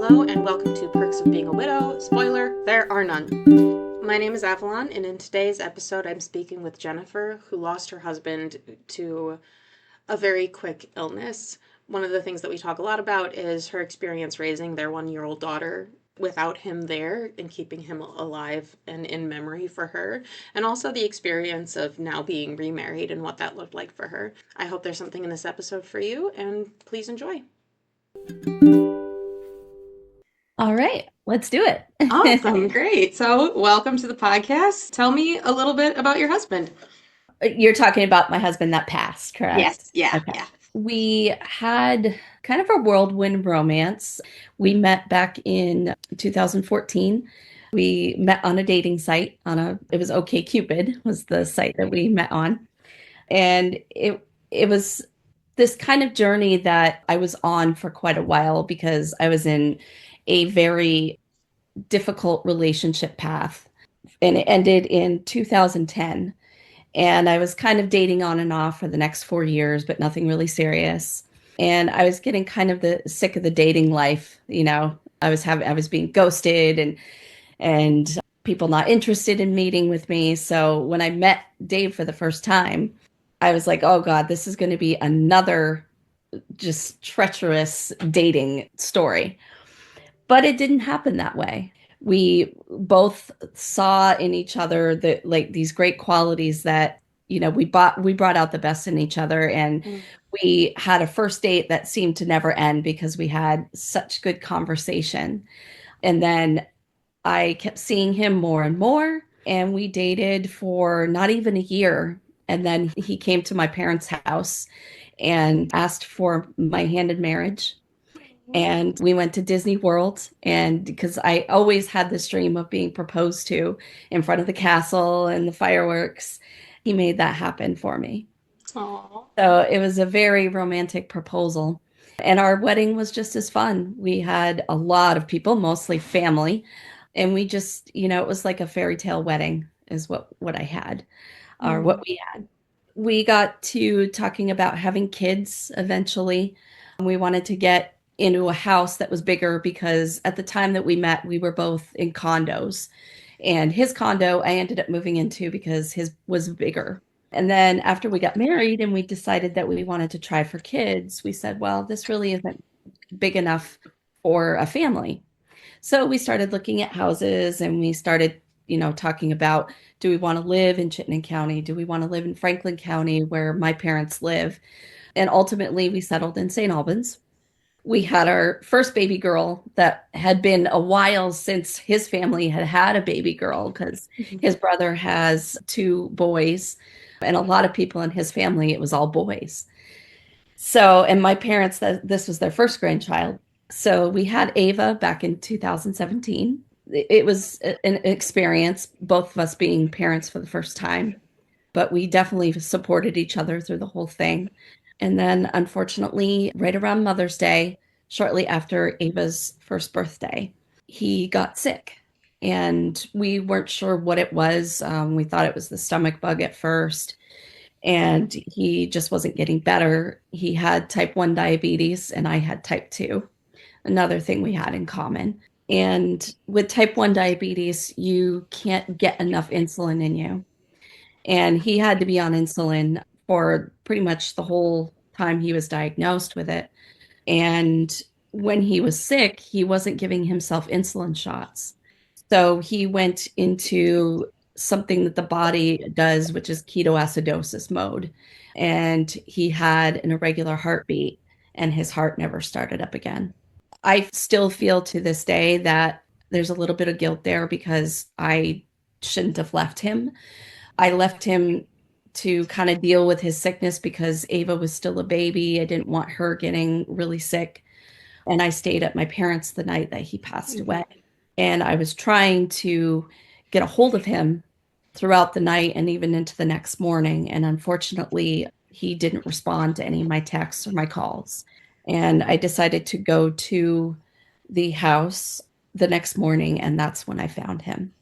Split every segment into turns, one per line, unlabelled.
Hello and welcome to Perks of Being a Widow. Spoiler, there are none. My name is Avalon, and in today's episode, I'm speaking with Jennifer, who lost her husband to a very quick illness. One of the things that we talk a lot about is her experience raising their 1-year-old daughter without him there and keeping him alive and in memory for her, and also the experience of now being remarried and what that looked like for her. I hope there's something in this episode for you, and please enjoy.
All right, let's do it.
Awesome, great. So, welcome to the podcast. Tell me a little bit about your husband.
You're talking about my husband that passed, correct?
Yes, yeah,
Okay.
yeah.
We had kind of a whirlwind romance. We met back in 2014. We met on a dating site it was OkCupid was the site that we met on. And it was this kind of journey that I was on for quite a while because I was in a very difficult relationship path, and it ended in 2010. And I was kind of dating on and off for the next 4 years, but nothing really serious. And I was getting kind of the sick of the dating life. I was being ghosted and people not interested in meeting with me. So when I met Dave for the first time, I was like, oh God, this is going to be another just treacherous dating story. But it didn't happen that way. We both saw in each other that like these great qualities that we brought out the best in each other, and
Mm.
we had a first date that seemed to never end because we had such good conversation. And then I kept seeing him more and more, and we dated for not even a year. And then he came to my parents' house and asked for my hand in marriage, and we went to Disney World. And because I always had this dream of being proposed to in front of the castle and the fireworks, he made that happen for me.
Aw.
So it was a very romantic proposal. And our wedding was just as fun. We had a lot of people, mostly family, and we just, it was like a fairy tale wedding is what I had, or what
Mm.
we had. We got to talking about having kids eventually. We wanted to get into a house that was bigger because at the time that we met, we were both in condos. And his condo I ended up moving into because his was bigger. And then after we got married and we decided that we wanted to try for kids, we said, well, this really isn't big enough for a family. So we started looking at houses, and we started, talking about, do we want to live in Chittenden County? Do we want to live in Franklin County where my parents live? And ultimately we settled in St. Albans. We had our first baby girl that had been a while since his family had had a baby girl because his brother has two boys, and a lot of people in his family, it was all boys. So, and my parents, this was their first grandchild. So we had Ava back in 2017. It was an experience, both of us being parents for the first time, but we definitely supported each other through the whole thing. And then, unfortunately, right around Mother's Day, shortly after Ava's first birthday, he got sick. And we weren't sure what it was. We thought it was the stomach bug at first, and he just wasn't getting better. He had type 1 diabetes, and I had type 2, another thing we had in common. And with type 1 diabetes, you can't get enough insulin in you. And he had to be on insulin for pretty much the whole time he was diagnosed with it. And when he was sick, he wasn't giving himself insulin shots. So he went into something that the body does, which is ketoacidosis mode. And he had an irregular heartbeat, and his heart never started up again. I still feel to this day that there's a little bit of guilt there because I shouldn't have left him. I left him to kind of deal with his sickness because Ava was still a baby. I didn't want her getting really sick. And I stayed at my parents' the night that he passed
Mhm.
away. And I was trying to get a hold of him throughout the night and even into the next morning. And unfortunately, he didn't respond to any of my texts or my calls. And I decided to go to the house the next morning, and that's when I found him.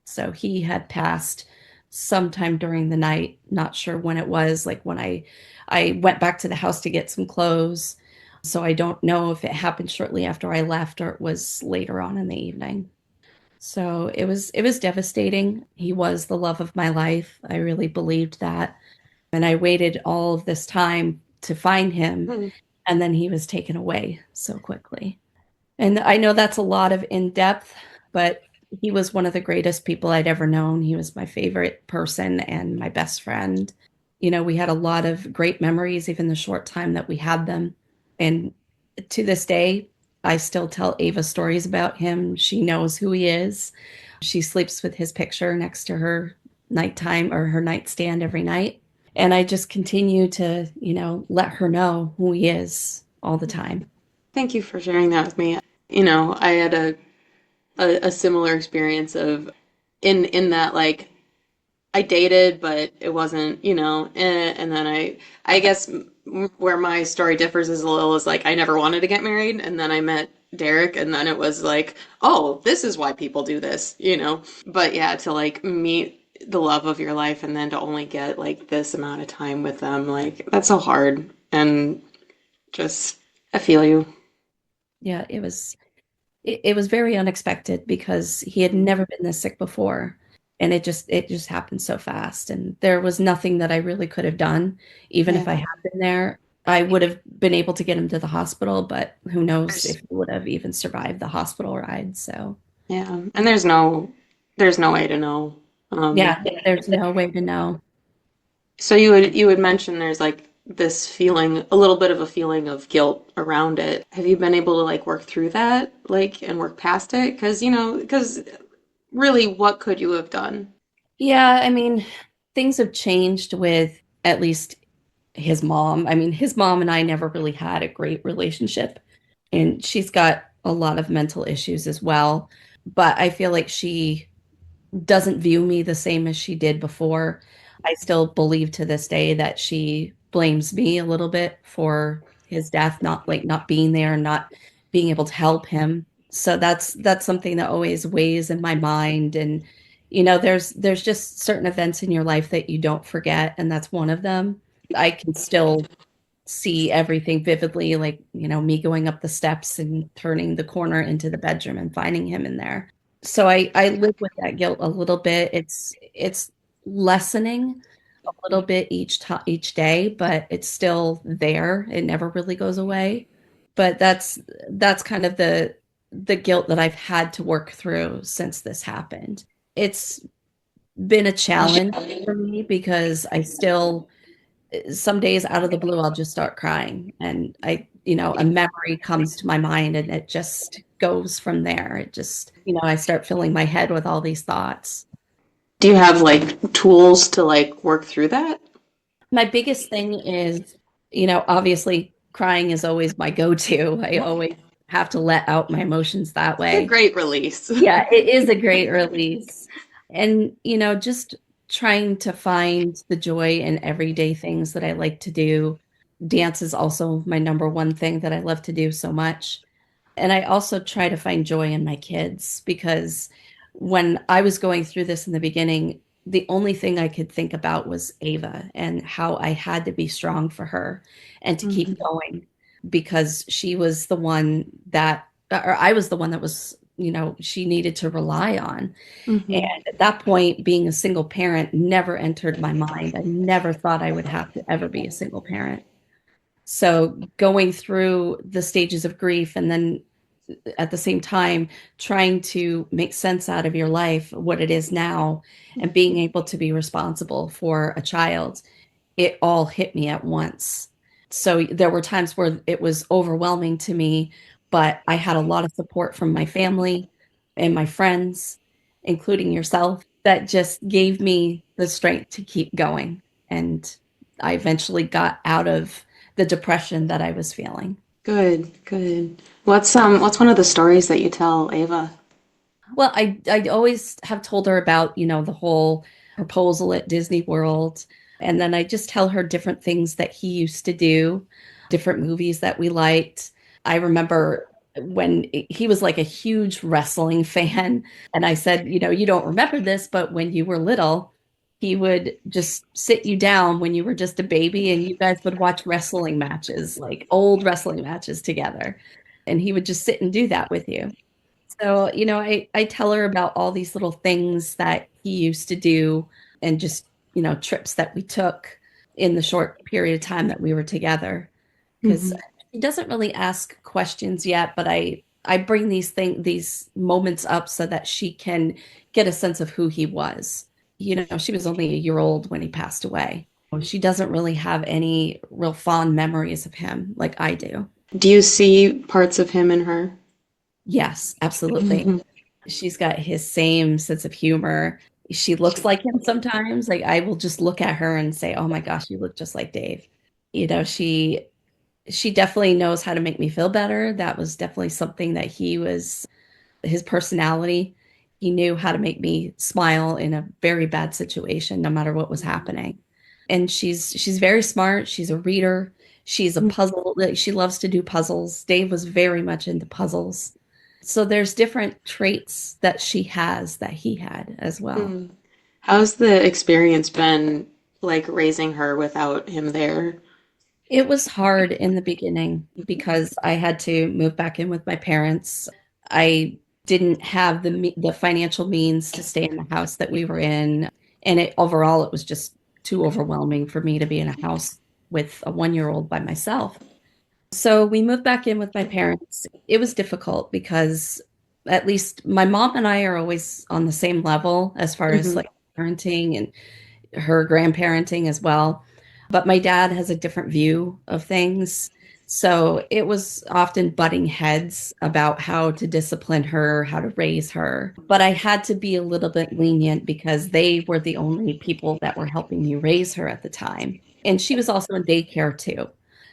So he had passed sometime during the night, not sure when it was, like when I went back to the house to get some clothes. So I don't know if it happened shortly after I left or it was later on in the evening. So it was devastating. He was the love of my life. I really believed that. And I waited all of this time to find him,
Hmm.
and then he was taken away so quickly. And I know that's a lot of in depth, but he was one of the greatest people I'd ever known. He was my favorite person and my best friend. We had a lot of great memories, even the short time that we had them. And to this day, I still tell Ava stories about him. She knows who he is. She sleeps with his picture next to her nighttime or her nightstand every night. And I just continue to, let her know who he is all the time.
Thank you for sharing that with me. I had a similar experience of in that like I dated, but it wasn't, and then I guess where my story differs is a little is like I never wanted to get married, and then I met Derek, and then it was like, oh, this is why people do this. But yeah, to like meet the love of your life and then to only get like this amount of time with them, like that's so hard. And just, I feel you.
Yeah, it was very unexpected because he had never been this sick before, and it just happened so fast, and there was nothing that I really could have done. Even if I
Yeah.
had been there, I would have been able to get him to the hospital, but who knows
There's,
if he would have even survived the hospital ride. So
yeah. And there's no way to know.
yeah, there's no way to know.
So you would mention there's like this feeling, a little bit of a feeling of guilt around it. Have you been able to like work through that, like, and work past it? Because really, what could you have done?
Yeah, I mean, things have changed with at least his mom. I mean, his mom and I never really had a great relationship, and she's got a lot of mental issues as well. But I feel like she doesn't view me the same as she did before. I still believe to this day that she blames me a little bit for his death, not being there and not being able to help him. So that's something that always weighs in my mind. And there's just certain events in your life that you don't forget, and that's one of them. I can still see everything vividly, like, me going up the steps and turning the corner into the bedroom and finding him in there. So I live with that guilt a little bit. It's lessening a little bit each day, but it's still there. It never really goes away. But that's kind of the guilt that I've had to work through since this happened. It's been a challenge for me because I still some days out of the blue, I'll just start crying. And a memory comes to my mind and it just goes from there. It just, I start filling my head with all these thoughts.
Do you have like tools to like work through that?
My biggest thing is, obviously crying is always my go-to. I always have to let out my emotions that
It's a
way.
great release.
Yeah, it is a great release. And, just trying to find the joy in everyday things that I like to do. Dance is also my number one thing that I love to do so much. And I also try to find joy in my kids because when I was going through this in the beginning, the only thing I could think about was Ava and how I had to be strong for her and to keep
Mhm.
going because she was the one that, or I was the one that was, she needed to rely on. And
Mhm.
at that point, being a single parent never entered my mind. I never thought I would have to ever be a single parent. So going through the stages of grief and then at the same time trying to make sense out of your life, what it is now, and being able to be responsible for a child, it all hit me at once. So there were times where it was overwhelming to me, but I had a lot of support from my family and my friends, including yourself, that just gave me the strength to keep going. And I eventually got out of the depression that I was feeling.
Good, good. What's one of the stories that you tell Ava?
Well, I always have told her about, the whole proposal at Disney World. And then I just tell her different things that he used to do, different movies that we liked. I remember when he was like a huge wrestling fan. And I said, you don't remember this, but when you were little, He would just sit you down when you were just a baby and you guys would watch wrestling matches, like old wrestling matches together. And he would just sit and do that with you. So, I tell her about all these little things that he used to do and just, trips that we took in the short period of time that we were together. Because
Hmm.
he doesn't really ask questions yet, but I bring these moments up so that she can get a sense of who he was. She was only a year old when he passed away. She doesn't really have any real fond memories of him like I do.
Do you see parts of him in her?
Yes, absolutely.
Hmm.
She's got his same sense of humor. She looks like him sometimes. Like I will just look at her and say, "Oh my gosh, you look just like Dave." She definitely knows how to make me feel better. That was definitely something that his personality. He knew how to make me smile in a very bad situation, no matter what was happening. And she's very smart. She's a reader. She's a puzzle. Like, she loves to do puzzles. Dave was very much into puzzles. So there's different traits that she has that he had as well.
Mm. How's the experience been like raising her without him there?
It was hard in the beginning because I had to move back in with my parents. I didn't have the financial means to stay in the house that we were in, and overall it was just too overwhelming for me to be in a house with a 1-year old by myself. So we moved back in with my parents. It was difficult because at least my mom and I are always on the same level as far as
Hmm.
like parenting and her grandparenting as well. But my dad has a different view of things. So it was often butting heads about how to discipline her, how to raise her. But I had to be a little bit lenient because they were the only people that were helping me raise her at the time. And she was also in daycare too.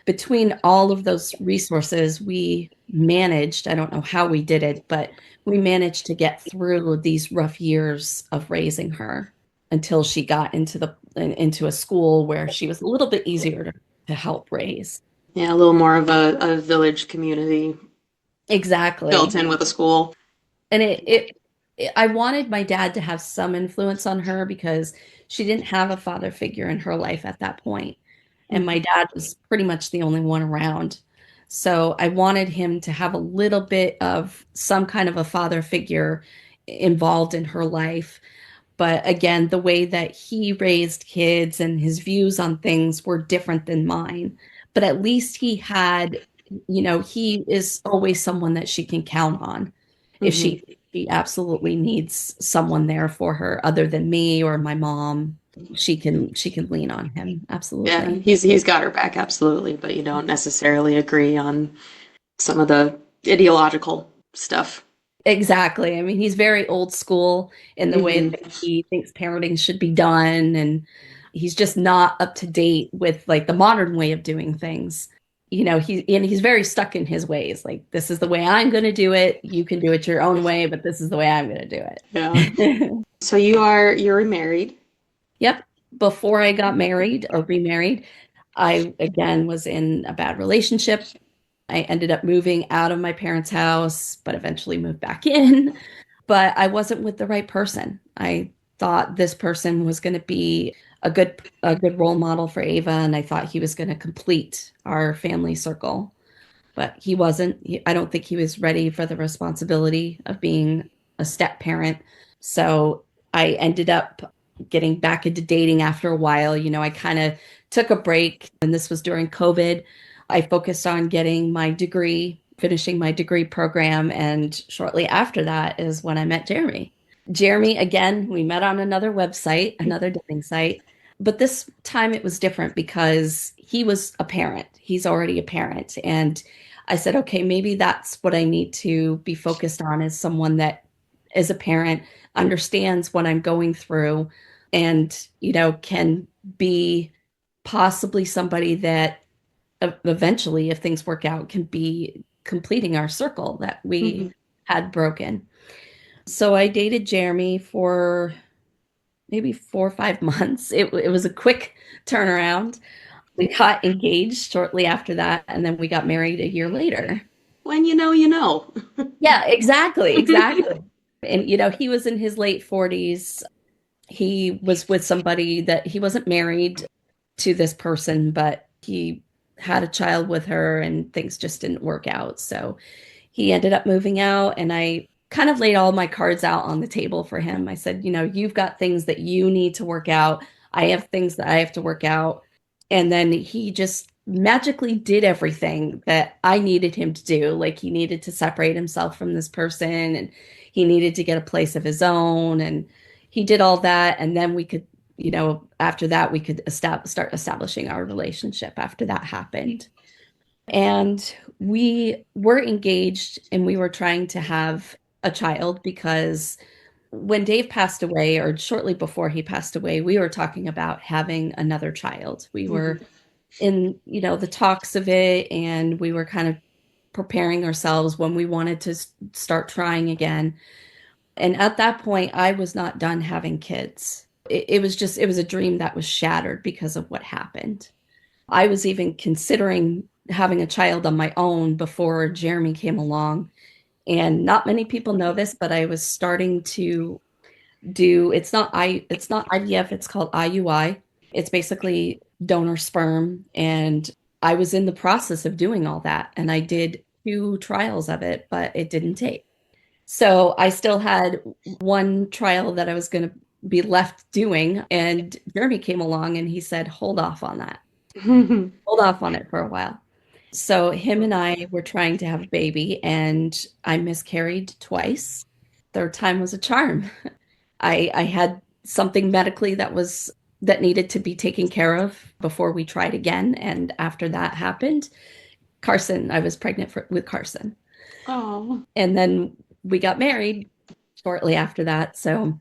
Between all of those resources, we managed, I don't know how we did it, but we managed to get through these rough years of raising her until she got into a school where she was a little bit easier to help raise.
Yeah, a little more of a village community built
Exactly.
in with a school.
And I wanted my dad to have some influence on her because she didn't have a father figure in her life at that point. And my
Mhm.
dad was pretty much the only one around. So I wanted him to have a little bit of some kind of a father figure involved in her life. But again, the way that he raised kids and his views on things were different than mine. But at least he is always someone that she can count on. If
Hmm.
she absolutely needs someone there for her other than me or my mom, she can lean on him.
Yeah,
Absolutely.
he's got her back absolutely, but you don't necessarily agree on some of the ideological stuff.
Exactly. I mean, he's very old school in the way
Hmm.
that he thinks parenting should be done, and he's just not up to date with like the modern way of doing things. He's very stuck in his ways. Like, this is the way I'm going to do it. You can do it your own way, but this is the way I'm going to do
Yeah.
it.
So you're married.
Yep. Before I got married or remarried, I again was in a bad relationship. I ended up moving out of my parents' house, but eventually moved back in. But I wasn't with the right person. I thought this person was going to be a good role model for Ava, and I thought he was going to complete our family circle. But he wasn't. I don't think he was ready for the responsibility of being a step parent. So I ended up getting back into dating after a while. I kind of took a break, and this was during COVID. I focused on getting my degree, finishing my degree program, and shortly after that is when I met Jeremy. Jeremy, again, we met on another website, another dating site, but this time it was different because he was a parent. He's already a parent, and I said, okay, maybe that's what I need to be focused on is someone that is a parent, understands what I'm going through, and, can be possibly somebody that eventually, if things work out, can be completing our circle that we
Hmm.
had broken. So I dated Jeremy for maybe 4 or 5 months. It was a quick turnaround. We got engaged shortly after that, and then we got married a year later.
When you know, you know.
Yeah, exactly, exactly. And he was in his late 40s. He was with somebody that he wasn't married to this person, but he had a child with her and things just didn't work out. So he ended up moving out, and I kind of laid all my cards out on the table for him. I said, you've got things that you need to work out. I have things that I have to work out. And then he just magically did everything that I needed him to do. Like he needed to separate himself from this person and he needed to get a place of his own. And he did all that. And then we could, after that, we could start establishing our relationship after that happened. And we were engaged and we were trying to have a child because when Dave passed away, or shortly before he passed away, we were talking about having another child. We were
Mhm.
in, the talks of it, and we were kind of preparing ourselves when we wanted to start trying again. And at that point, I was not done having kids. It was a dream that was shattered because of what happened. I was even considering having a child on my own before Jeremy came along. And not many people know this, but I was starting to do it's not IVF, it's called IUI. It's basically donor sperm. And I was in the process of doing all that. And I did 2 trials of it, but it didn't take. So I still had one trial that I was going to be left doing. And Jeremy came along and he said, hold off on that. Hold off on it for a while. So him and I were trying to have a baby, and I miscarried twice. Third time was a charm. I had something medically that needed to be taken care of before we tried again, and after that happened, I was pregnant with Carson,
Oh,
and then we got married shortly after that. So,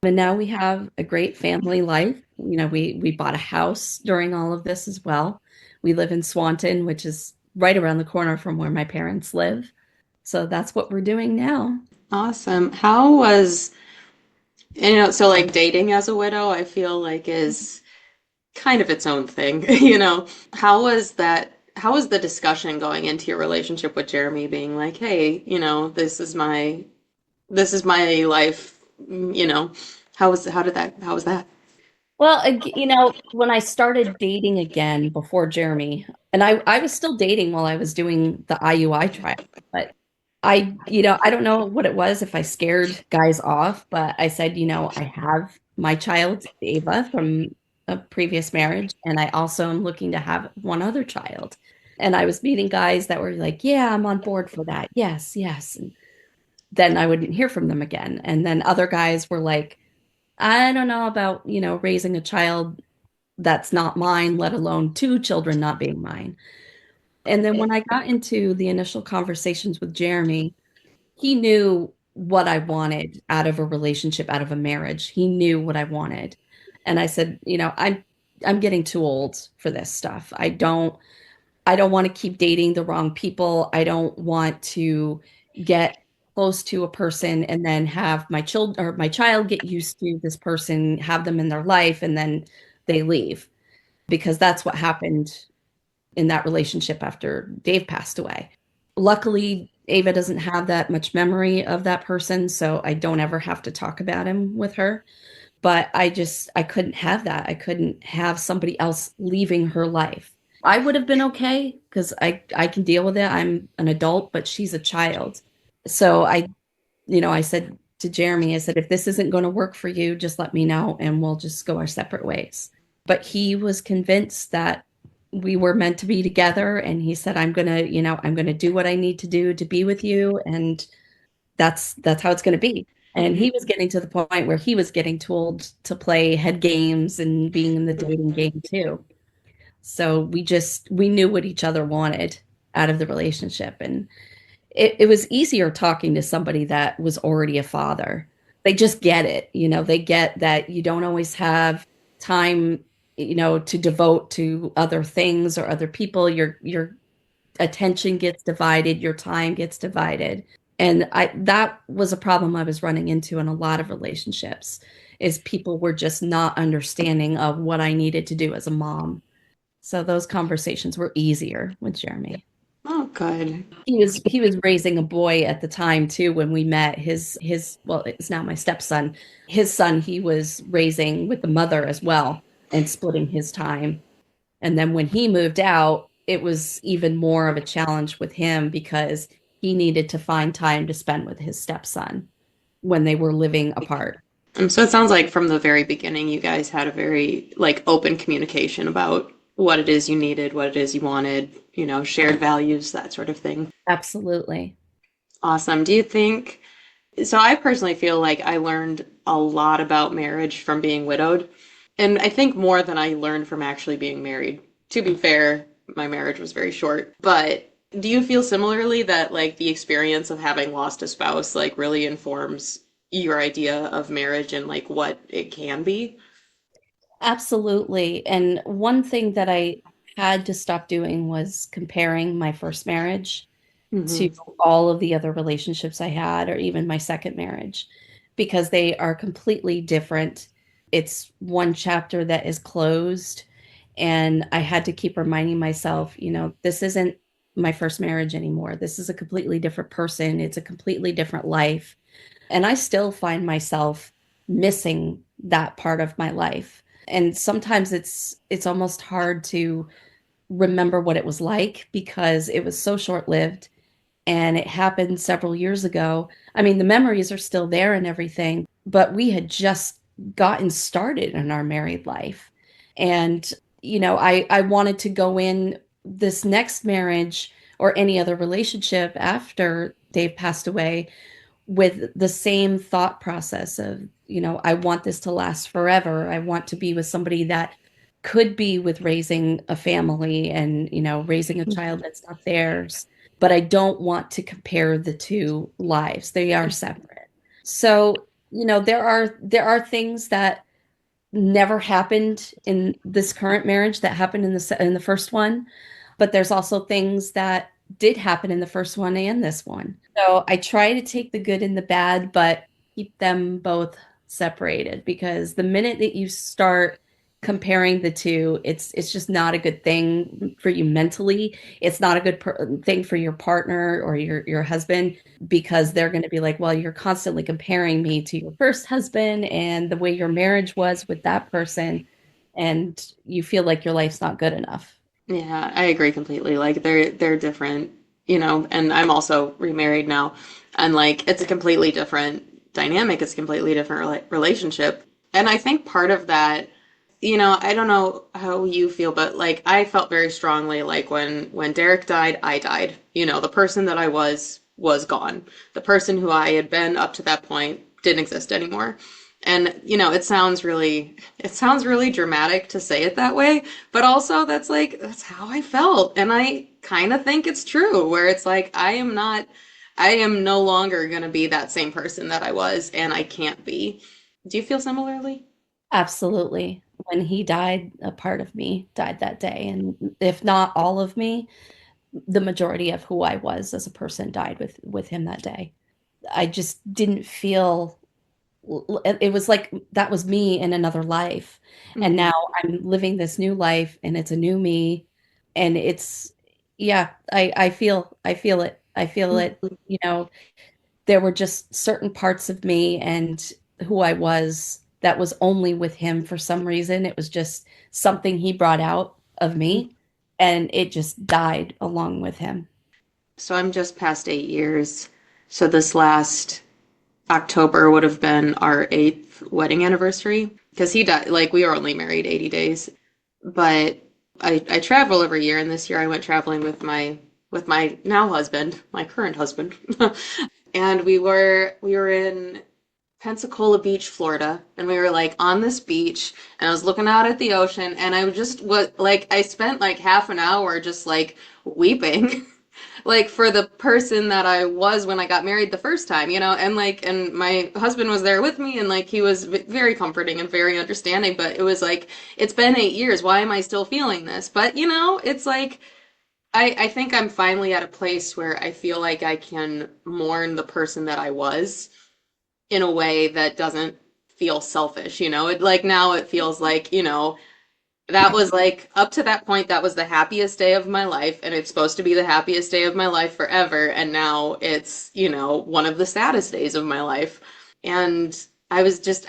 and now we have a great family life. We bought a house during all of this as well. We live in Swanton, which is right around the corner from where my parents live. So that's what we're doing now.
awesome. How was, so like dating as a widow, I feel like is kind of its own thing, you know. How was that? How was the discussion going into your relationship with Jeremy being like, hey, this is my life, how was that?
Well, when I started dating again before Jeremy, and I was still dating while I was doing the IUI trial, but I don't know what it was if I scared guys off, but I said, I have my child, Ava, from a previous marriage, and I also am looking to have one other child. And I was meeting guys that were like, yeah, I'm on board for that. Yes, yes. And then I wouldn't hear from them again. And then other guys were like, I don't know about, raising a child that's not mine, let alone 2 children not being mine. And then when I got into the initial conversations with Jeremy, he knew what I wanted out of a relationship, out of a marriage. He knew what I wanted. And I said, I'm getting too old for this stuff. I don't want to keep dating the wrong people. I don't want to get close to a person and then have my child get used to this person, have them in their life, and then they leave. Because that's what happened in that relationship after Dave passed away. Luckily, Ava doesn't have that much memory of that person, so I don't ever have to talk about him with her. But I couldn't have that. I couldn't have somebody else leaving her life. I would have been okay because I can deal with it. I'm an adult, but she's a child. So I said to Jeremy, I said, if this isn't going to work for you, just let me know and we'll just go our separate ways. But he was convinced that we were meant to be together. And he said, I'm going to do what I need to do to be with you. And that's how it's going to be. And he was getting to the point where he was getting too old to play head games and being in the dating game too. So we knew what each other wanted out of the relationship. And it was easier talking to somebody that was already a father. They just get it. They get that you don't always have time, to devote to other things or other people. Your attention gets divided, your time gets divided. And that was a problem I was running into in a lot of relationships, is people were just not understanding of what I needed to do as a mom. So those conversations were easier with Jeremy.
Oh, good.
He was raising a boy at the time too when we met. His well, it's now my stepson. His son he was raising with the mother as well and splitting his time. And then when he moved out, it was even more of a challenge with him because he needed to find time to spend with his stepson when they were living apart.
So it sounds like from the very beginning, you guys had a very like open communication about what it is you needed, what it is you wanted, shared values, that sort of thing.
Absolutely.
Awesome. Do you think, so I personally feel like I learned a lot about marriage from being widowed, and I think more than I learned from actually being married. To be fair, my marriage was very short, but do you feel similarly that like the experience of having lost a spouse like really informs your idea of marriage and like what it can be?
Absolutely. And one thing that I had to stop doing was comparing my first marriage to
Hmm.
all of the other relationships I had, or even my second marriage, because they are completely different. It's one chapter that is closed, and I had to keep reminding myself, this isn't my first marriage anymore. This is a completely different person. It's a completely different life. And I still find myself missing that part of my life. And sometimes it's almost hard to remember what it was like because it was so short-lived and it happened several years ago. I mean, the memories are still there and everything, but we had just gotten started in our married life. And, I wanted to go in this next marriage or any other relationship after Dave passed away with the same thought process of, I want this to last forever. I want to be with somebody that could be with raising a family and, raising a child that's not theirs. But I don't want to compare the two lives. They are separate. So, there are things that never happened in this current marriage that happened in the first one, but there's also things that did happen in the first one and this one. So I try to take the good and the bad, but keep them both separated because the minute that you start comparing the two, it's just not a good thing for you mentally. It's not a good thing for your partner or your husband because they're going to be like, well, you're constantly comparing me to your first husband and the way your marriage was with that person, and you feel like your life's not good enough.
Yeah, I agree completely. Like they're different, and I'm also remarried now, and like it's a completely different dynamic. It's a completely different relationship. And I think part of that, I don't know how you feel, but like I felt very strongly like when Derek died, I died. The person that I was gone. The person who I had been up to that point didn't exist anymore. And it sounds really dramatic to say it that way, but also that's how I felt. And I kind of think it's true, where it's like I am no longer going to be that same person that I was, and I can't be. Do you feel similarly?
Absolutely. When he died, a part of me died that day. And if not all of me, the majority of who I was as a person died with him that day. I just didn't feel it was like that was me in another life. And
Hmm.
now I'm living this new life and it's a new me. And it's yeah, I feel it. I feel it, you know, there were just certain parts of me and who I was that was only with him for some reason. It was just something he brought out of me and it just died along with him.
So I'm just past 8 years. So this last October would have been our eighth wedding anniversary because he died. Like we were only married 80 days, but I travel every year, and this year I went traveling with my now husband, my current husband, and we were in Pensacola Beach, Florida, and we were like on this beach, and I was looking out at the ocean, and I just was like, I spent like half an hour just like weeping, like for the person that I was when I got married the first time, and my husband was there with me, and like he was very comforting and very understanding, but it was like, it's been 8 years. Why am I still feeling this? But it's like, I think I'm finally at a place where I feel like I can mourn the person that I was in a way that doesn't feel selfish. It like now it feels like, That was like up to that point, that was the happiest day of my life, and it's supposed to be the happiest day of my life forever. And now it's, one of the saddest days of my life. And I was just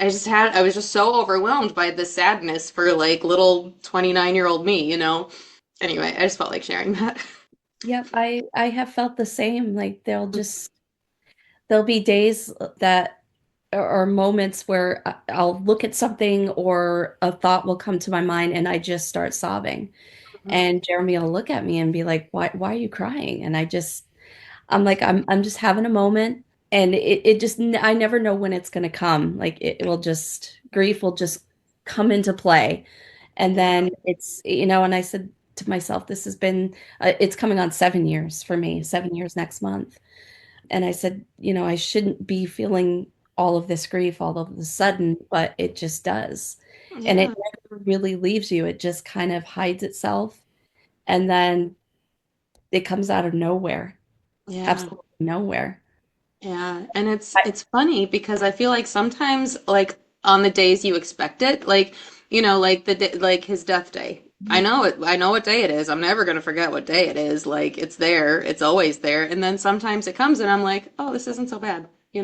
so overwhelmed by the sadness for like little 29-year-old me. Anyway, I just felt like sharing that.
Yep, I have felt the same. Like there'll be days that or moments where I'll look at something or a thought will come to my mind and I just start sobbing. And Jeremy will look at me and be like, why are you crying? And I'm like, I'm just having a moment. And it just, I never know when it's going to come. Like grief will just come into play. And
Yeah.
then and I said to myself, this has been, it's coming on 7 years for me, 7 years next month. And I said, I shouldn't be feeling all of this grief all of a sudden, but it just does. And it
Yeah.
never really leaves you. It just kind of hides itself. And then it comes out of nowhere,
Yeah.
absolutely nowhere.
Yeah, and it's
I,
it's funny because I feel like sometimes like on the days you expect it, like the day, like his death day. I know it. I know what day it is. I'm never gonna forget what day it is. Like it's there. It's always there. And then sometimes it comes and I'm like, "Oh, this isn't so bad." I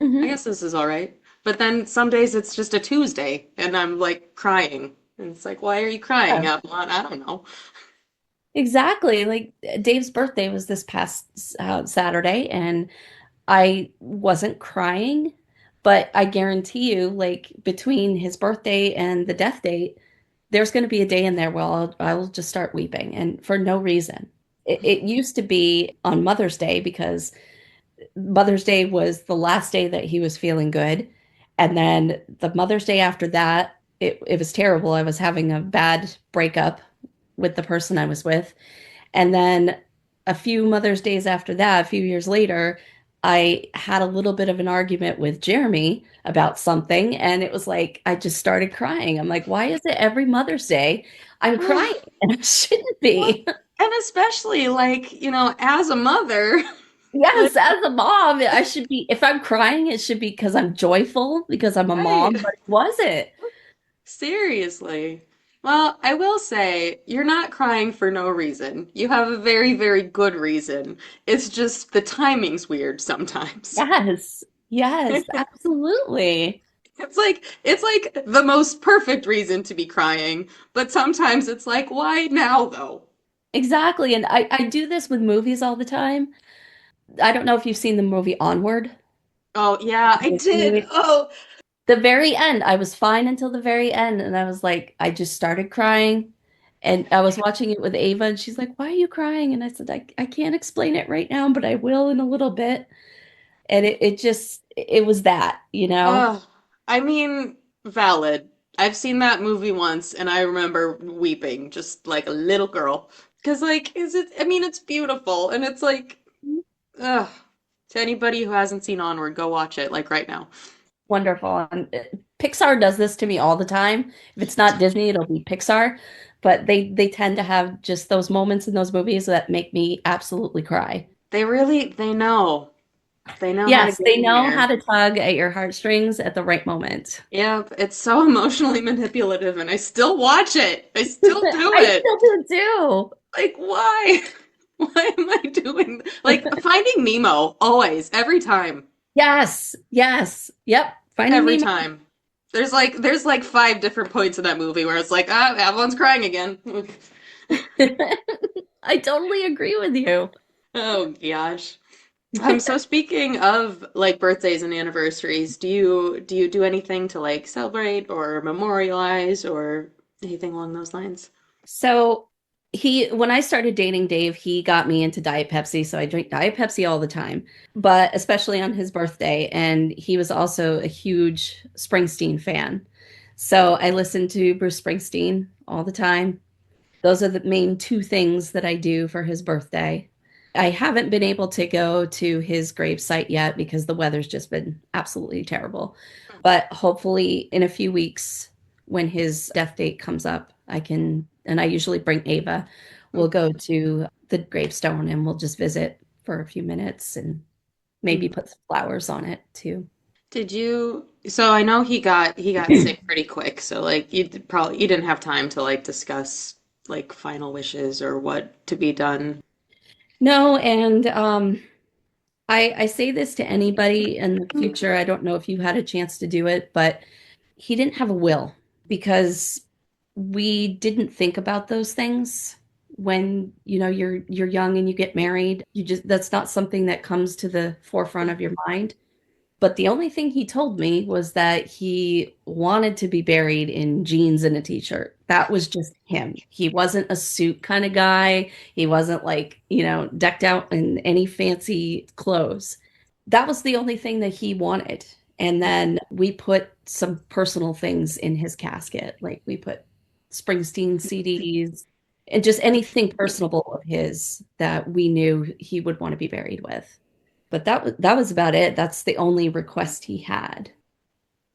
Mhm.
guess this is all right. But then some days it's just a Tuesday and I'm like crying. And it's like, "Why are you crying,
Yeah,
Avalon?" I don't know.
exactly. Like Dave's birthday was this past Saturday, and I wasn't crying, but I guarantee you, like between his birthday and the death date, there's going to be a day in there where I'll just start weeping and for no reason. It used to be on Mother's Day because Mother's Day was the last day that he was feeling good. And then the Mother's Day after that, it was terrible. I was having a bad breakup with the person I was with. And then a few Mother's Days after that, a few years later, I had a little bit of an argument with Jeremy about something. And it was like, I just started crying. I'm like, why is it every Mother's Day I'm crying? And I shouldn't
Well,
be.
and especially like, as a mother, like,
Yes, as a mom, I should be, if I'm crying, it should be because I'm joyful, because I'm a
right.
mom, but it wasn't.
Seriously. Well, I will say, you're not crying for no reason. You have a very, very good reason. It's just the timing's weird sometimes.
Yes, yes, absolutely.
It's like the most perfect reason to be crying, but sometimes it's like, why now though?
Exactly. And I do this with movies all the time. I don't know if you've seen the movie Onward.
Oh, yeah, I
Disney
did.
movie.
Oh,
The very end, I was fine until the very end, and I was like, I just started crying. And I was watching it with Ava, and she's like, why are you crying? And I said, I can't explain it right now, but I will in a little bit. And it was that.
oh, I mean, valid. I've seen that movie once and I remember weeping just like a little girl. 'Cause like, I mean, it's beautiful and it's like, ugh. To anybody who hasn't seen Onward, go watch it like right now.
Wonderful. And Pixar does this to me all the time. If it's not Disney, it'll be Pixar. But they tend to have just those moments in those movies that make me absolutely cry.
They know. They know how to
Yes,
get
they
in
know how
there.
to tug at your heartstrings at the right moment.
Yep, it's so emotionally manipulative and I still watch it. I still do
I
it.
still do too.
Like, why? Why am I doing like Finding Nemo always, every time.
Yes, yes, yep. Finding
Every
Nemo.
time. There's like five different points in that movie where it's like, Avalon's crying again.
I totally agree with you.
Oh gosh. So speaking of like birthdays and anniversaries, do you do anything to like celebrate or memorialize or anything along those lines?
So when I started dating Dave, he got me into Diet Pepsi. So I drink Diet Pepsi all the time, but especially on his birthday. And he was also a huge Springsteen fan. So I listened to Bruce Springsteen all the time. Those are the main two things that I do for his birthday. I haven't been able to go to his gravesite yet because the weather's just been absolutely terrible. But hopefully, in a few weeks, when his death date comes up, and I usually bring Ava, we'll go to the gravestone and we'll just visit for a few minutes and maybe put some flowers on it too.
Did you? So I know he got sick pretty quick. So like you didn't have time to like discuss like final wishes or what to be done.
No, and I say this to anybody in the future. I don't know if you had a chance to do it, but he didn't have a will because we didn't think about those things when, you're young and you get married. You just that's not something that comes to the forefront of your mind. But the only thing he told me was that he wanted to be buried in jeans and a t-shirt. That was just him. He wasn't a suit kind of guy. He wasn't like, decked out in any fancy clothes. That was the only thing that he wanted. And then we put some personal things in his casket. Like we put Springsteen CDs and just anything personable of his that we knew he would want to be buried with. But that was about it. That's the only request he had.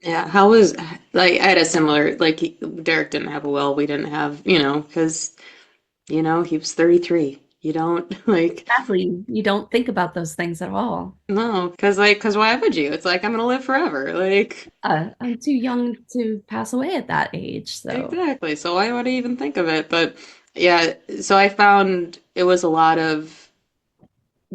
Yeah, how was like I had a similar like Derek didn't have a will, we didn't have, because he was 33. You don't like
Exactly. You don't think about those things at all.
no, because why would you? It's like I'm gonna live forever. Like
I'm too young to pass away at that age, so
exactly. So why would I even think of it? But yeah, so I found it was a lot of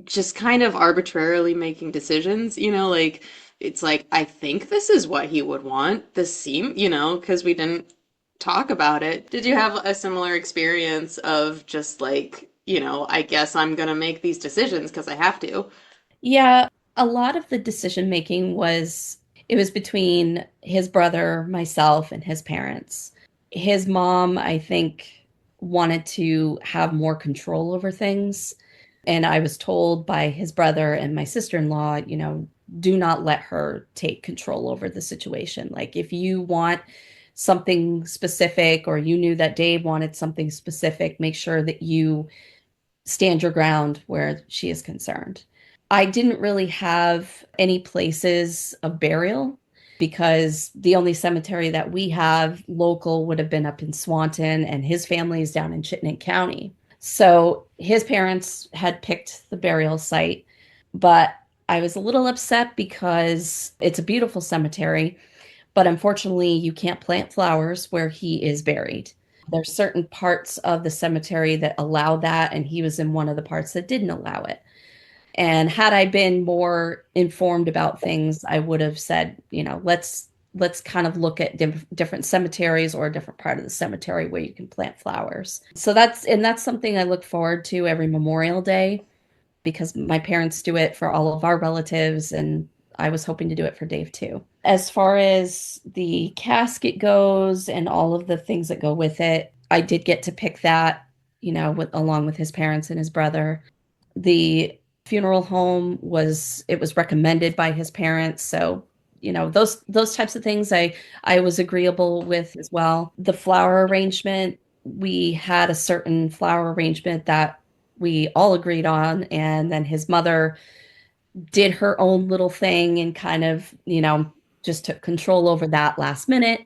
just kind of arbitrarily making decisions, like it's like I think this is what he would want. This seem, because we didn't talk about it. Did you have a similar experience of just like, I guess I'm gonna make these decisions because I have to?
yeah, a lot of the decision making it was between his brother, myself, and his parents. His mom, I think, wanted to have more control over things. And I was told by his brother and my sister-in-law, do not let her take control over the situation. Like if you want something specific or you knew that Dave wanted something specific, make sure that you stand your ground where she is concerned. I didn't really have any places of burial because the only cemetery that we have local would have been up in Swanton, and his family is down in Chittenden County. So his parents had picked the burial site, but I was a little upset because it's a beautiful cemetery, but unfortunately, you can't plant flowers where he is buried. There's certain parts of the cemetery that allow that, and he was in one of the parts that didn't allow it. And had I been more informed about things, I would have said, let's kind of look at different cemeteries or a different part of the cemetery where you can plant flowers. So that's something I look forward to every Memorial Day because my parents do it for all of our relatives, and I was hoping to do it for Dave too. As far as the casket goes and all of the things that go with it, I did get to pick that, along with his parents and his brother. The funeral home was recommended by his parents, so those types of things I was agreeable with as well. The flower arrangement, we had a certain flower arrangement that we all agreed on, and then his mother did her own little thing and kind of, just took control over that last minute.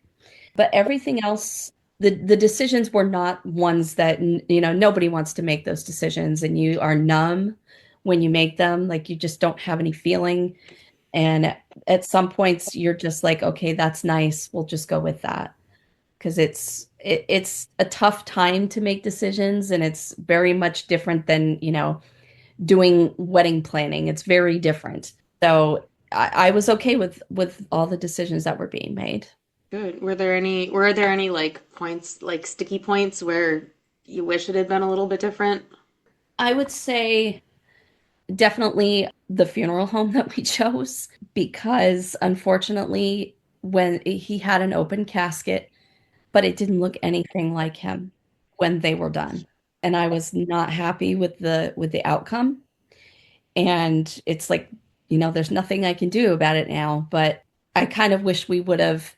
But everything else, the decisions were not ones that, nobody wants to make those decisions, and you are numb when you make them. Like you just don't have any feeling. And at some points, you're just like, okay, that's nice. We'll just go with that. Because it's a tough time to make decisions, and it's very much different than, doing wedding planning. It's very different. So I was okay with all the decisions that were being made.
Good. Were there any like points, like sticky points where you wish it had been a little bit different?
I would say definitely the funeral home that we chose because unfortunately, when he had an open casket, but it didn't look anything like him when they were done. And I was not happy with the outcome. And it's like, there's nothing I can do about it now, but I kind of wish we would have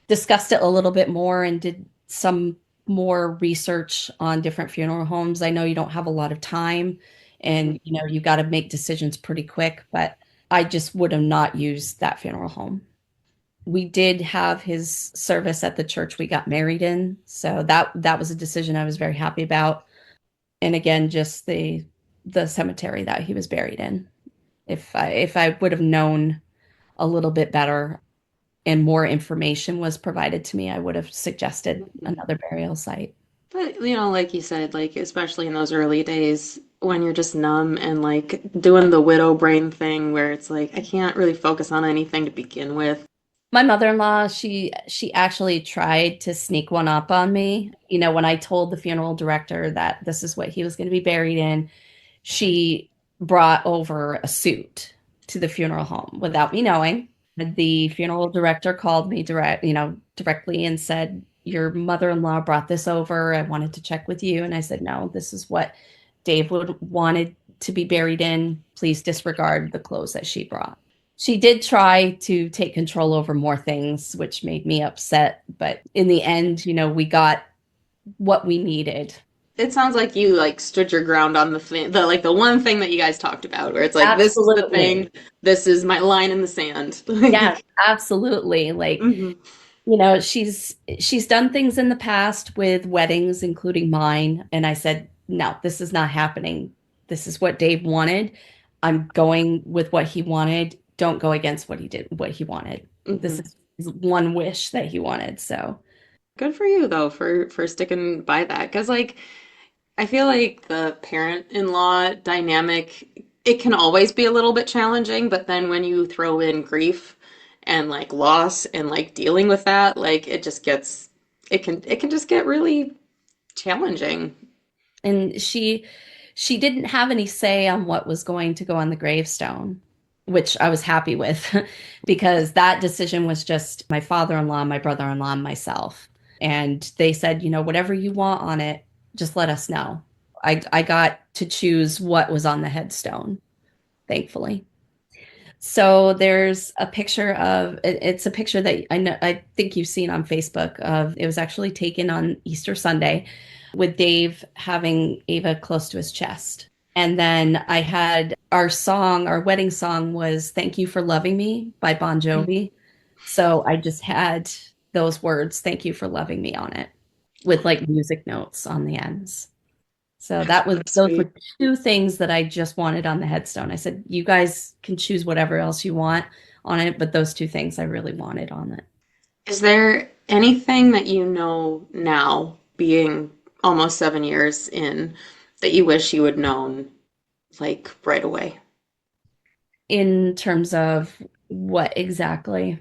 discussed it a little bit more and did some more research on different funeral homes. I know you don't have a lot of time
Mhm.
and you got to make decisions pretty quick, but I just would have not used that funeral home. We did have his service at the church we got married in, so that was a decision I was very happy about. And again, just the cemetery that he was buried in. If I would have known a little bit better and more information was provided to me, I would have suggested another burial site.
But like you said, like especially in those early days when you're just numb and like doing the widow brain thing where it's like I can't really focus on anything to begin with.
My mother-in-law, she actually tried to sneak one up on me. When I told the funeral director that this is what he was going to be buried in, she brought over a suit to the funeral home without me knowing. The funeral director called me directly and said, "Your mother-in-law brought this over. I wanted to check with you." And I said, "No, this is what Dave would wanted to be buried in. Please disregard the clothes that she brought." She did try to take control over more things, which made me upset. But in the end, we got what we needed.
It sounds like you like stood your ground on the like the one thing that you guys talked about where it's like this is the
Absolutely.
thing, this is my line in the sand.
Yes, absolutely. Like,
Mhm.
she's done things in the past with weddings, including mine, and I said, "No, this is not happening. This is what Dave wanted. I'm going with what he wanted. Don't go against what he wanted. This
Mhm.
is his one wish that he wanted." So,
Good for you though for sticking by that because like I feel like the parent-in-law dynamic, it can always be a little bit challenging, but then when you throw in grief and like loss and like dealing with that, like it can just get really challenging.
and she didn't have any say on what was going to go on the gravestone, which I was happy with because that decision was just my father-in-law, my brother-in-law, and myself. And they said, whatever you want on it, just let us know. I got to choose what was on the headstone, thankfully. So there's a picture of it's a picture that I think you've seen on Facebook of it was actually taken on Easter Sunday with Dave having Ava close to his chest. And then I had our wedding song was Thank You for Loving Me by Bon Jovi. So I just had those words, Thank You for Loving Me on it with like music notes on the ends. So
So
those
sweet.
were two things that I just wanted on the headstone. I said, you guys can choose whatever else you want on it, but those two things I really wanted on it.
Is there anything that you know now, being almost 7 years in, that you wish you had known like right away?
In terms of what exactly?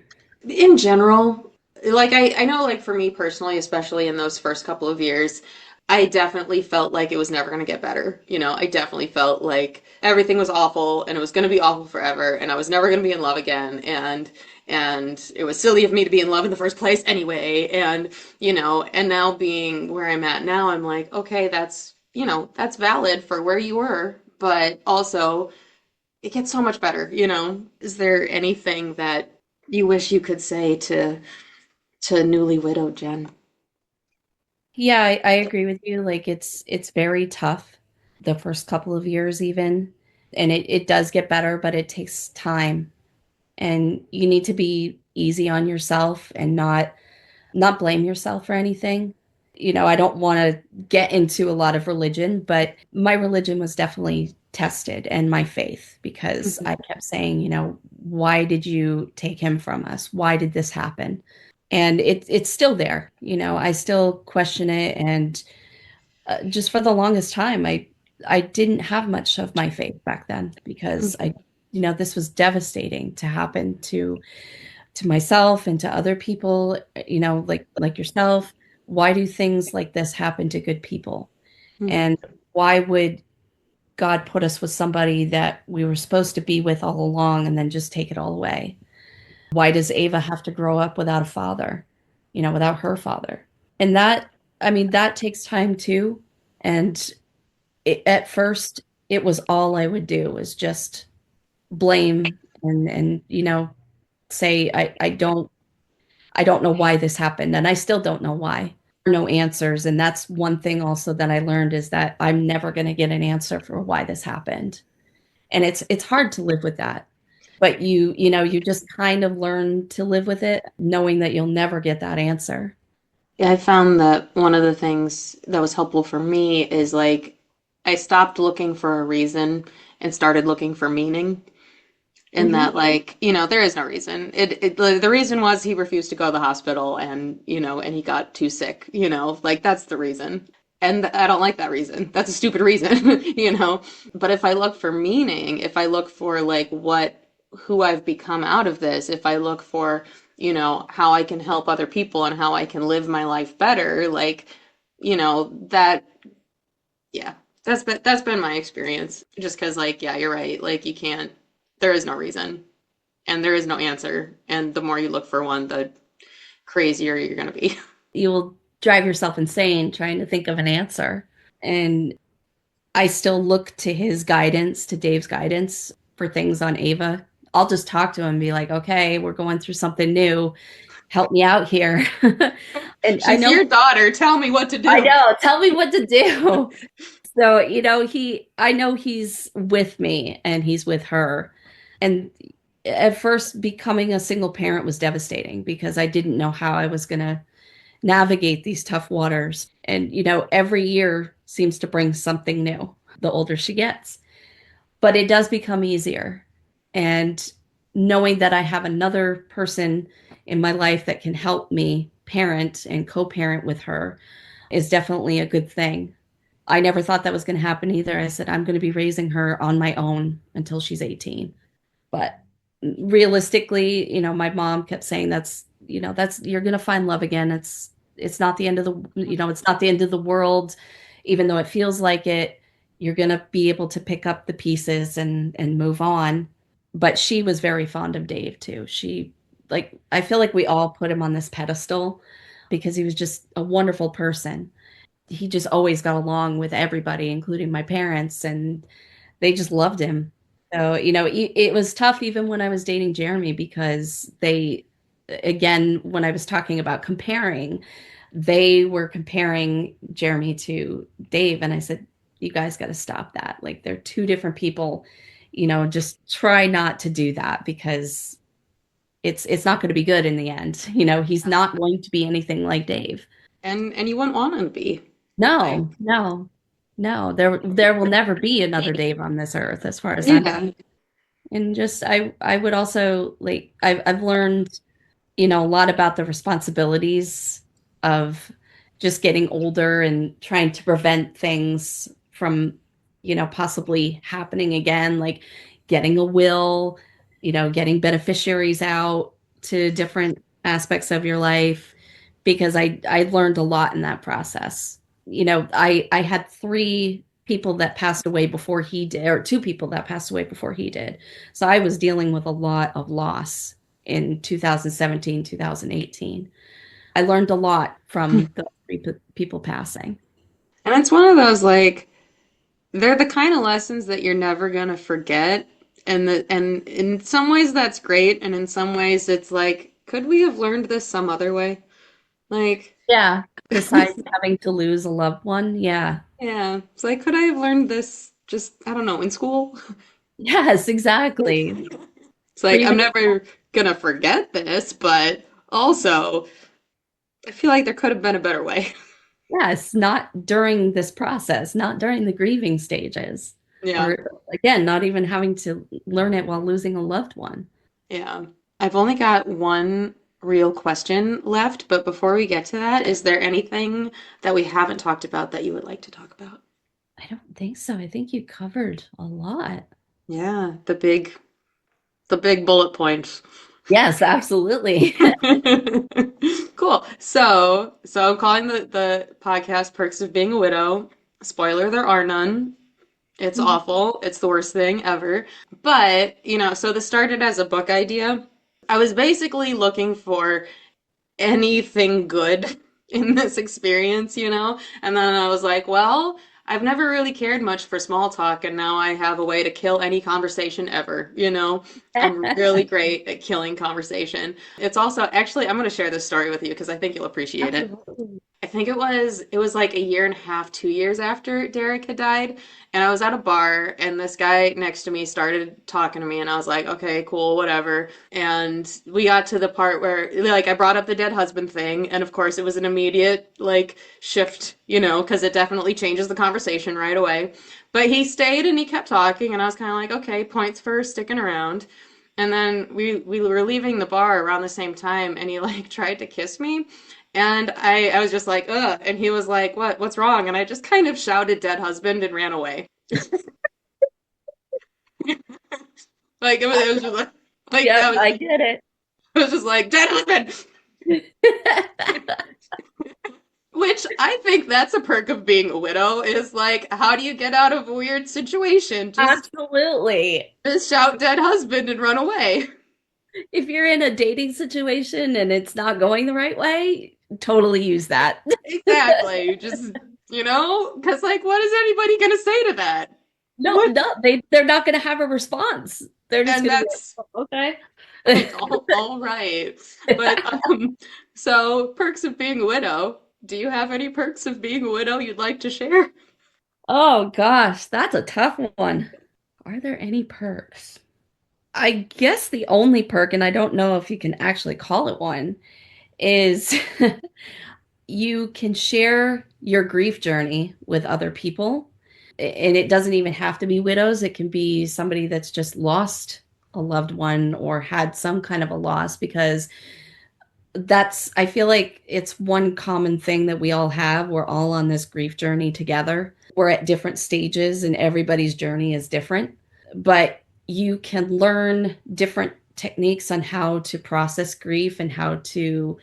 In general, like I know like for me personally, especially in those first couple of years, I definitely felt like it was never going to get better. I definitely felt like everything was awful and it was going to be awful forever and I was never going to be in love again and it was silly of me to be in love in the first place anyway and now being where I'm at now, I'm like, okay, that's valid for where you were, but also it gets so much better. Is there anything that you wish you could say to newly widowed Jen?
Yeah, I agree with you. Like it's very tough the first couple of years even. And it does get better, but it takes time. And you need to be easy on yourself and not blame yourself for anything. I don't want to get into a lot of religion, but my religion was definitely tested and my faith because
Mhm.
I kept saying, why did you take him from us? Why did this happen? And it's still there. I still question it. And just for the longest time, I didn't have much of my faith back then because
Mhm.
this was devastating to happen to myself and to other people, like yourself. Why do things like this happen to good people?
Mhm.
And why would God put us with somebody that we were supposed to be with all along and then just take it all away? Why does Ava have to grow up without a father, without her father? And that takes time too. And at first, it was all I would do was just blame and say I don't know why this happened, and I still don't know why. No answers, and that's one thing also that I learned is that I'm never going to get an answer for why this happened. And it's hard to live with that. But you just kind of learn to live with it, knowing that you'll never get that answer.
Yeah, I found that one of the things that was helpful for me is like I stopped looking for a reason and started looking for meaning. in that, like, there is no reason. The reason was he refused to go to the hospital, and and he got too sick, like that's the reason. And I don't like that reason. That's a stupid reason, But if I look for meaning, if I look for like who I've become out of this, if I look for, how I can help other people and how I can live my life better, like, that, yeah, that's been my experience. Just because, like, yeah, you're right. Like, you can't. There is no reason, and there is no answer. And the more you look for one, the crazier you're gonna be.
You will drive yourself insane trying to think of an answer. And I still look to his guidance, to Dave's guidance for things on Ava. I'll just talk to him and be like, okay, we're going through something new. Help me out here. And I
She's
know,
your daughter. Tell me what to
I
do.
know, tell me what to do. So, I know he's with me and he's with her. And at first, becoming a single parent was devastating because I didn't know how I was going to navigate these tough waters. And, every year seems to bring something new the older she gets. But it does become easier. And knowing that I have another person in my life that can help me parent and co parent with her is definitely a good thing. I never thought that was going to happen either. I said, I'm going to be raising her on my own until she's 18. But realistically, my mom kept saying that's you're going to find love again. It's not the end of it's not the end of the world, even though it feels like it. You're going to be able to pick up the pieces and move on. But she was very fond of Dave too. I feel like we all put him on this pedestal because he was just a wonderful person. He just always got along with everybody, including my parents, and they just loved him. So, it was tough even when I was dating Jeremy because again, when I was talking about comparing, they were comparing Jeremy to Dave. And I said, you guys got to stop that. Like, they're two different people. Just try not to do that because it's not going to be good in the end. He's not going to be anything like Dave.
And you wouldn't want him to be. Like,
No, no, no. There will never be another Dave on this earth, as far as I'm.
yeah.
And just I would also like I've learned, a lot about the responsibilities of just getting older and trying to prevent things from, possibly happening again, like getting a will, getting beneficiaries out to different aspects of your life, because I learned a lot in that process. I had three people that passed away before he did, or two people that passed away before he did. So I was dealing with a lot of loss in 2017, 2018. I learned a lot from the three people passing.
And it's one of those, like, they're the kind of lessons that you're never gonna forget. And in some ways that's great, and in some ways it's like, could we have learned this some other way? Like,
Yeah. Besides having to lose a loved one. Yeah.
yeah, it's like, could I have learned this just, I don't know, in school?
Yes, exactly.
It's like, I'm
Previous,
never gonna forget this, but also, I feel like there could have been a better way.
yes, not during this process, not during the grieving stages,
Yeah,
or again, not even having to learn it while losing a loved one.
yeah. I've only got one real question left, but before we get to that, is there anything that we haven't talked about that you would like to talk about?
I don't think so. I think you covered a lot.
Yeah, the big bullet points.
Yes, absolutely.
Cool. So I'm calling the podcast Perks of Being a Widow. Spoiler, there are none. It's awful. It's the worst thing ever. But, so this started as a book idea. I was basically looking for anything good in this experience, And then I was like, well, I've never really cared much for small talk, and now I have a way to kill any conversation ever. I'm really great at killing conversation. It's also, actually, I'm going to share this story with you because I think you'll appreciate it.
Absolutely.
I think it was like a year and a half, 2 years after Derek had died, and I was at a bar, and this guy next to me started talking to me, and I was like, okay, cool, whatever. And we got to the part where, like, I brought up the dead husband thing, and of course, it was an immediate, like, shift, because it definitely changes the conversation right away. But he stayed and he kept talking, and I was kind of like, okay, points for sticking around. And then we were leaving the bar around the same time, and he like tried to kiss me. And I was just like, ugh. And he was like, what's wrong? And I just kind of shouted dead husband and ran away. Like it was just like
Yep,
that was
I
it
get it.
was just like dead husband. Which I think that's a perk of being a widow is like, how do you get out of a weird situation?
Absolutely.
Just shout dead husband and run away.
If you're in a dating situation and it's not going the right way, totally use that.
Exactly. Just, because like, what is anybody gonna say to that?
No,
What?
no, they're not going to have a response. They're just
And
going to be
that's
like,
like
okay.
all right. But so perks of being a widow. Do you have any perks of being a widow you'd like to share?
Oh gosh, that's a tough one. Are there any perks? I guess the only perk, and I don't know if you can actually call it one, is you can share your grief journey with other people. And it doesn't even have to be widows, it can be somebody that's just lost a loved one or had some kind of a loss, because I feel like it's one common thing that we all have. We're all on this grief journey together. We're at different stages and everybody's journey is different, but you can learn different techniques on how to process grief and how to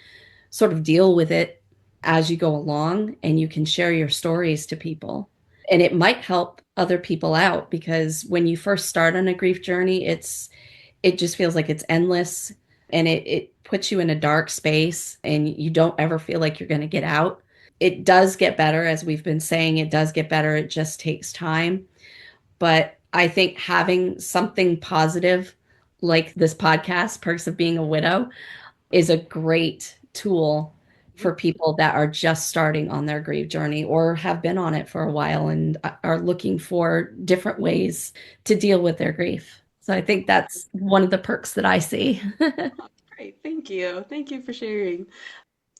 sort of deal with it as you go along, and you can share your stories to people. And it might help other people out, because when you first start on a grief journey, it just feels like it's endless, and it puts you in a dark space and you don't ever feel like you're going to get out. It does get better, as we've been saying, it does get better. It just takes time. But I think having something positive like this podcast, Perks of Being a Widow, is a great tool for people that are just starting on their grief journey or have been on it for a while and are looking for different ways to deal with their grief. So I think that's one of the perks that I see.
Great, thank you. Thank you for sharing.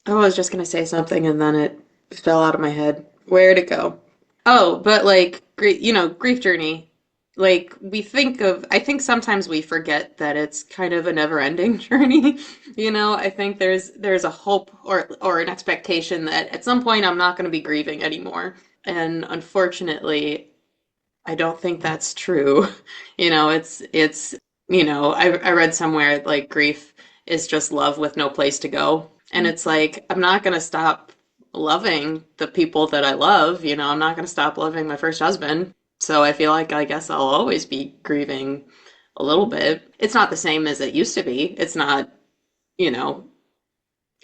Oh, I was just gonna say something and then it fell out of my head. Where'd it go? Oh, but like grief journey. Like I think sometimes we forget that it's kind of a never-ending journey. I think there's a hope or an expectation that at some point I'm not going to be grieving anymore. And unfortunately, I don't think that's true. I read somewhere like grief is just love with no place to go. And it's like I'm not gonna stop loving the people that I love, I'm not gonna stop loving my first husband. So I feel like I guess I'll always be grieving a little bit. It's not the same as it used to be. You know,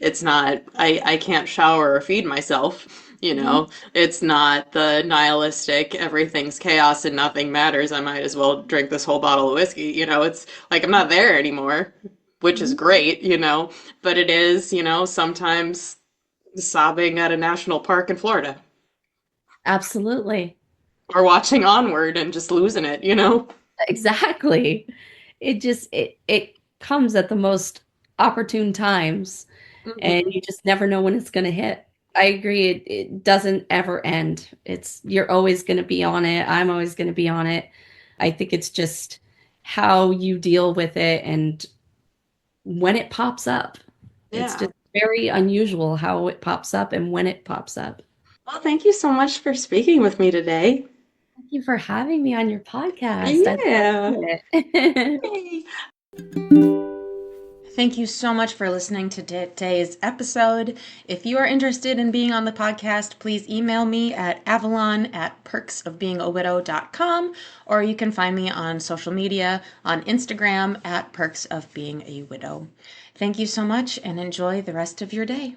I can't shower or feed myself. It's not the nihilistic everything's chaos and nothing matters, I might as well drink this whole bottle of whiskey. It's like I'm not there anymore, which is great. But it is, sometimes sobbing at a national park in Florida
Absolutely.
or watching Onward and just losing it.
Exactly. It comes at the most opportune times, and
Hmm.
you just never know when it's going to hit. I agree. It doesn't ever end. You're always going to be on it. I'm always going to be on it. I think it's just how you deal with it and when it pops up. It's
Yeah.
just very unusual how it pops up and when it pops up.
Well, thank you so much for speaking with me today.
Thank you for having me on your podcast. I
Yeah.
love it.
Yay. Thank you so much for listening to today's episode. If you are interested in being on the podcast, please email me at avalon@perksofbeingawidow.com, or you can find me on social media on Instagram at Perks of Being a Widow. Thank you so much and enjoy the rest of your day.